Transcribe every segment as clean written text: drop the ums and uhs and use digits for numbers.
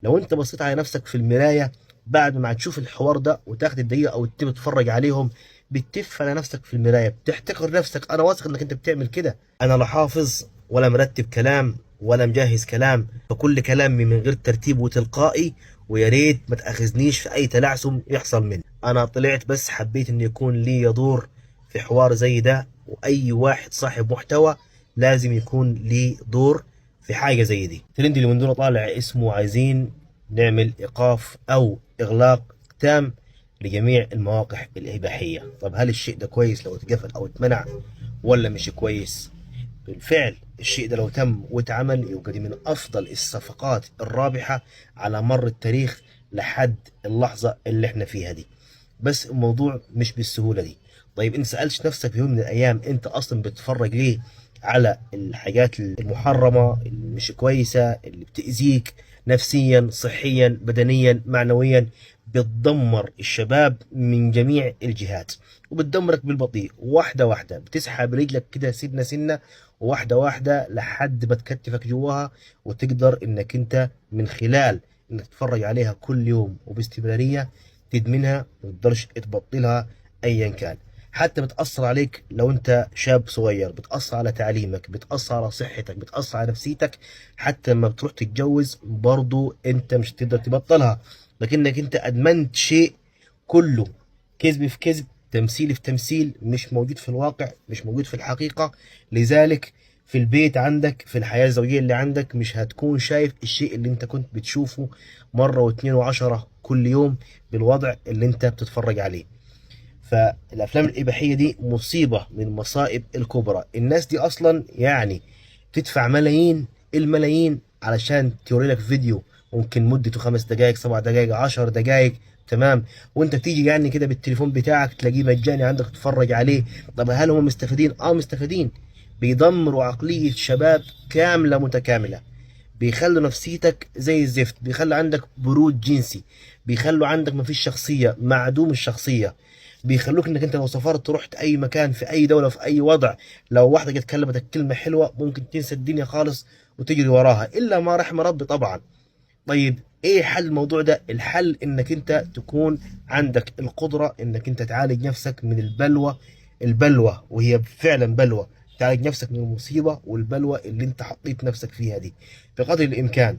لو انت بصيت على نفسك في المراية بعد ما تشوف الحوار ده وتاخد الدقيقة او التيم تتفرج عليهم، بتتف على نفسك في المراية، بتحتقر نفسك. انا واثق انك انت بتعمل كده. انا لا حافظ ولا مرتب كلام ولا مجهز كلام، فكل كلامي من غير ترتيب وتلقائي، ويا ريت ما تاخذنيش في اي تلعثم يحصل مني. انا طلعت بس حبيت ان يكون لي دور في حوار زي ده، واي واحد صاحب محتوى لازم يكون ليه دور في حاجه زي دي. الترند اللي من دول طالع اسمه عايزين نعمل ايقاف او اغلاق تام لجميع المواقع الاباحيه. طب هل الشيء ده كويس لو اتقفل او اتمنع ولا مش كويس؟ بالفعل الشيء ده لو تم واتعمل يبقى دي من افضل الصفقات الرابحه على مر التاريخ لحد اللحظه اللي احنا فيها دي. بس الموضوع مش بالسهوله دي. طيب انت سالتش نفسك في يوم من الايام انت اصلا بتتفرج ليه على الحاجات المحرمه اللي مش كويسه اللي بتاذيك نفسيا صحيا بدنيا معنويا؟ بتدمر الشباب من جميع الجهات، وبتدمرك بالبطيء، واحده واحده بتسحب رجلك كده سنه سنه، واحده واحده لحد ما تكتفك جواها، وتقدر انك انت من خلال انك تتفرج عليها كل يوم وباستمراريه تدمنها، ما تقدرش تبطلها ايا كان. حتى بتأثر عليك لو انت شاب صغير، بتأثر على تعليمك، بتأثر على صحتك، بتأثر على نفسيتك. حتى لما بتروح تتجوز برضو انت مش تقدر تبطلها، لكنك انت ادمنت شيء كله كذب في كذب، تمثيل في تمثيل، مش موجود في الواقع، مش موجود في الحقيقة. لذلك في البيت عندك، في الحياة الزوجية اللي عندك، مش هتكون شايف الشيء اللي انت كنت بتشوفه مرة واثنين وعشرة كل يوم بالوضع اللي انت بتتفرج عليه. فالافلام الاباحيه دي مصيبه من المصائب الكبرى. الناس دي اصلا يعني تدفع ملايين الملايين علشان توري لك فيديو ممكن مدته 5 دقائق 7 دقائق 10 دقائق، تمام؟ وانت تيجي يعني كده بالتليفون بتاعك تلاقيه مجاني عندك تتفرج عليه. طب هل هم مستفيدين؟ اه مستفيدين. بيدمروا عقليه شباب كامله متكامله، بيخلوا نفسيتك زي الزفت، بيخلوا عندك برود جنسي، بيخلوا عندك مفيش شخصية، معدوم الشخصية. بيخلوك انك انت لو سافرت رحت اي مكان في اي دولة في اي وضع، لو واحدة جت كلمتك كلمة حلوة ممكن تنسى الدنيا خالص وتجري وراها، الا ما رحم ربي طبعا. طيب ايه حل الموضوع ده؟ الحل انك انت تكون عندك القدرة انك انت تعالج نفسك من البلوى. البلوى وهي فعلا بلوى، تعالج نفسك من المصيبة والبلوى اللي انت حطيت نفسك فيها دي بقدر الامكان.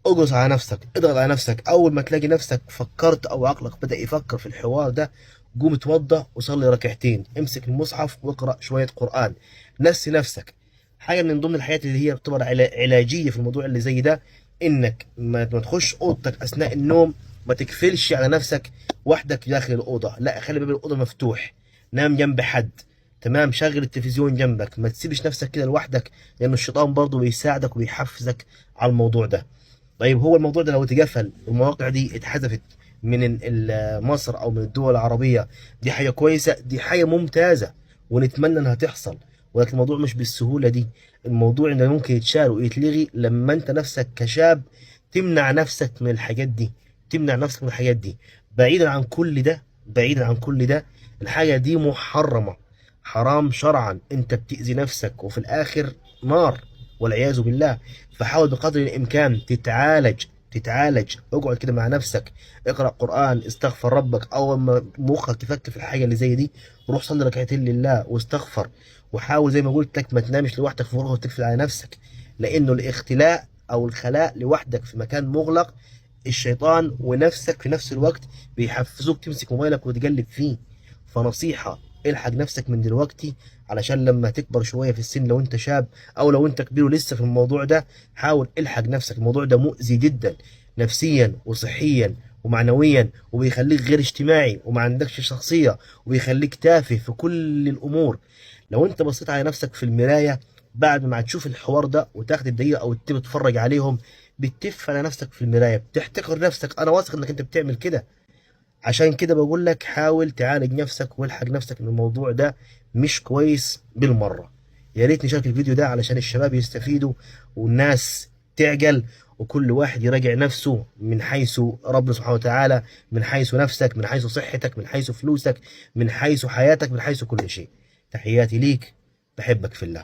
اجلس على نفسك، اضغط على نفسك، اول ما تلاقي نفسك فكرت او عقلك بدأ يفكر في الحوار ده، قوم اتوضى وصلي ركعتين، امسك المصحف واقرأ شوية قرآن، نسي نفسك. حاجة من ضمن الحاجات اللي هي بتعتبر علاجية في الموضوع اللي زي ده، انك ما تخش اوضتك اثناء النوم، ما تقفلش على نفسك وحدك داخل الاوضه، لا خلي باب الاوضه مفتوح، نام جنب حد، تمام؟ شغل التلفزيون جنبك، ما تسيبش نفسك كده لوحدك، لان الشيطان برضه بيساعدك وبيحفزك على الموضوع ده. طيب هو الموضوع ده لو اتقفل والمواقع دي اتحذفت من مصر او من الدول العربيه، دي حاجه كويسه، دي حاجه ممتازه ونتمنى انها تحصل. ولكن الموضوع مش بالسهوله دي. الموضوع انه ممكن يتشال ويتلغي لما انت نفسك كشاب تمنع نفسك من الحاجات دي، تمنع نفسك من الحاجات دي. بعيدا عن كل ده، بعيدا عن كل ده، الحاجه دي محرمه، حرام شرعا، انت بتأذي نفسك وفي الاخر نار والعياذ بالله. فحاول بقدر الامكان تتعالج، تتعالج. اقعد كده مع نفسك، اقرا قران، استغفر ربك. اول ما مخك يفكر في الحاجه اللي زي دي، روح صلي ركعتين لله واستغفر. وحاول زي ما قلت لك ما تنامش لوحدك في غرفه وتقفل على نفسك، لانه الاختلاء او الخلاء لوحدك في مكان مغلق، الشيطان ونفسك في نفس الوقت بيحفزوك تمسك موبايلك وتقلب فيه. فنصيحه، الحق نفسك من دلوقتي علشان لما تكبر شويه في السن، لو انت شاب او لو انت كبير ولسه في الموضوع ده، حاول الحق نفسك. الموضوع ده مؤذي جدا نفسيا وصحيا ومعنويا، وبيخليك غير اجتماعي وما عندكش شخصية، وبيخليك تافه في كل الامور. لو انت بصيت على نفسك في المراية بعد ما تشوف الحوار ده وتاخد الدقيقة او التيم تتفرج عليهم، بتتف على نفسك في المراية، بتحتقر نفسك. انا واثق انك انت بتعمل كده. عشان كده بقول لك حاول تعالج نفسك والحق نفسك من الموضوع ده، مش كويس بالمرة. يا ريت نشارك الفيديو ده علشان الشباب يستفيدوا والناس تعجل، وكل واحد يراجع نفسه من حيث ربنا سبحانه وتعالى، من حيث نفسك، من حيث صحتك، من حيث فلوسك، من حيث حياتك، من حيث كل شيء. تحياتي ليك، بحبك في الله.